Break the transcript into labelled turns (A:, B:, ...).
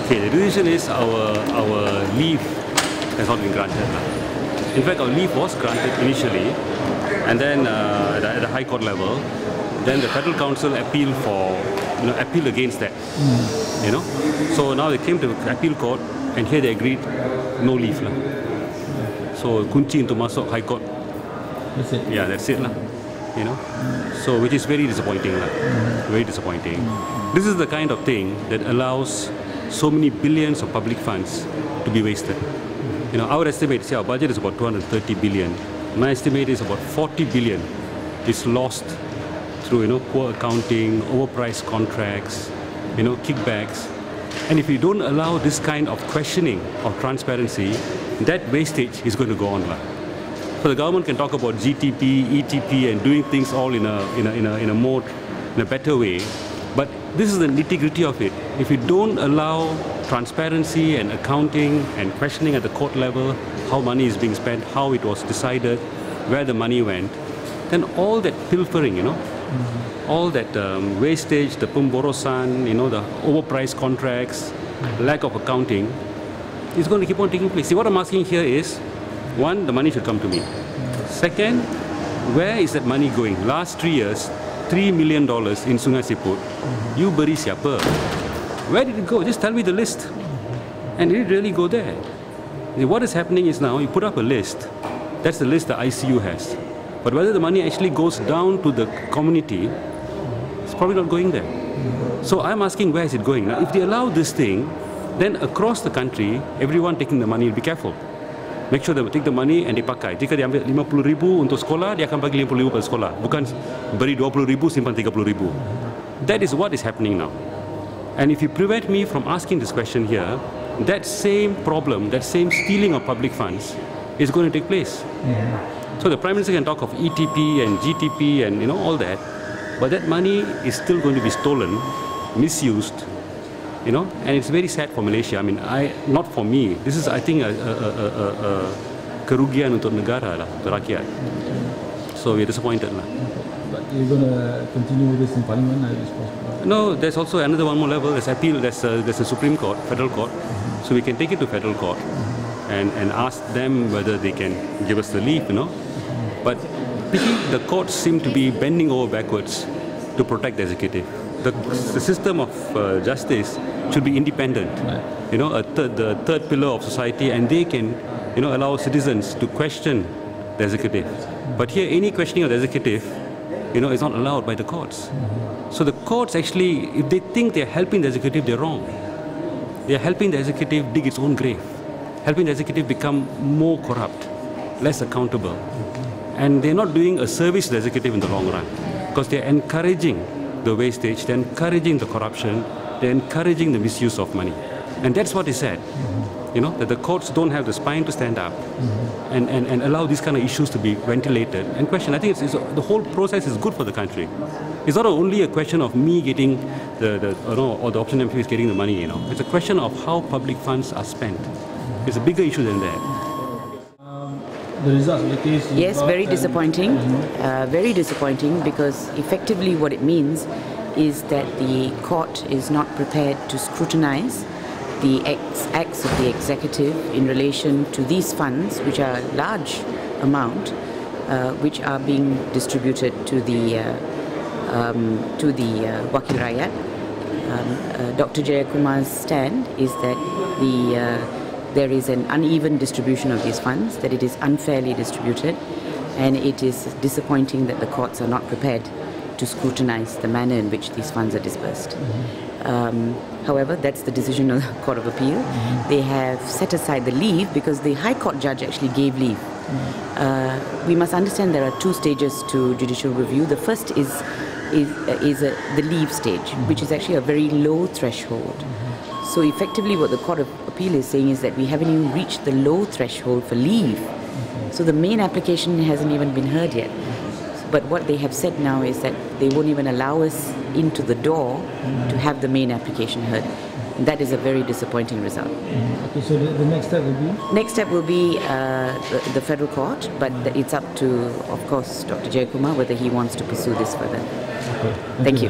A: Okay, the reason is our leave has not been granted. In fact, our leave was granted initially, and then at the High Court level, then the Federal Council appealed appealed against that. So now they came to appeal court, and here they agreed no leave lah. So kunci untuk masuk High Court.
B: That's it.
A: Yeah, that's it lah. So which is very disappointing lah. Very disappointing. This is the kind of thing that allows so many billions of public funds to be wasted. Our estimate, our budget is about 230 billion. My estimate is about 40 billion is lost through poor accounting, overpriced contracts, kickbacks. And if we don't allow this kind of questioning of transparency, that wastage is going to go on. So the government can talk about GTP, ETP, and doing things all in a better way. But this is the nitty-gritty of it. If we don't allow transparency and accounting and questioning at the court level, how money is being spent, how it was decided, where the money went, then all that pilfering, all that wastage, the pemborosan, the overpriced contracts, lack of accounting, is going to keep on taking place. See, what I'm asking here is, one, the money should come to me. Second, where is that money going? Last 3 years, $3 million in Sungai Siput. You beri siapa? Where did it go? Just tell me the list. And did it really go there? What is happening is now you put up a list. That's the list the ICU has. But whether the money actually goes down to the community, it's probably not going there. So I'm asking, where is it going? Now, if they allow this thing, then across the country, everyone taking the money will be careful. Make sure they take the money and they pakai. Jika dia ambil 50,000 untuk sekolah, dia akan bagi 50,000 pada sekolah. Bukan beri 20,000, simpan 30,000. That is what is happening now. And if you prevent me from asking this question here, that same problem, that same stealing of public funds is going to take place. So the Prime Minister can talk of ETP and GTP and all that, but that money is still going to be stolen, misused, and it's very sad for Malaysia. I mean, not for me. This is, I think, a kerugian untuk negara lah, untuk rakyat. So we're disappointed lah.
B: But you're going to continue with this in Parliament?
A: No, there's also another one more level. There's appeal. There's a Supreme Court, Federal Court. So we can take it to Federal Court and ask them whether they can give us the leave, But the courts seem to be bending over backwards to protect the executive. The system of justice should be independent, the third pillar of society, and they can, allow citizens to question the executive. But here, any questioning of the executive, is not allowed by the courts. So the courts actually, if they think they're helping the executive, they're wrong. They're helping the executive dig its own grave, helping the executive become more corrupt, less accountable. And they're not doing a service to the executive in the long run, because they're encouraging the wastage, they're encouraging the corruption, they're encouraging the misuse of money. And that's what is said, that the courts don't have the spine to stand up and allow these kind of issues to be ventilated and questioned. I think the whole process is good for the country. It's not only a question of me getting or the opposition MPs getting the money, It's a question of how public funds are spent. It's a bigger issue than that.
B: The results of the case?
C: Yes, very disappointing. Very disappointing, because effectively what it means is that the court is not prepared to scrutinize the acts of the executive in relation to these funds, which are a large amount, which are being distributed to the Wakil Rakyat. Dr. Jeyakumar's stand is that there is an uneven distribution of these funds, that it is unfairly distributed, and it is disappointing that the courts are not prepared to scrutinize the manner in which these funds are disbursed. However, that's the decision of the Court of Appeal. They have set aside the leave because the High Court judge actually gave leave. We must understand there are two stages to judicial review. The first is the leave stage, which is actually a very low threshold. So effectively what the Court of Appeal is saying is that we haven't even reached the low threshold for leave. So the main application hasn't even been heard yet. But what they have said now is that they won't even allow us into the door to have the main application heard. And that is a very disappointing result.
B: Okay, so the next step will be?
C: Next step will be the Federal Court, but it's up to, of course, Dr. Jeyakumar whether he wants to pursue this further.
B: Okay.
C: Thank you.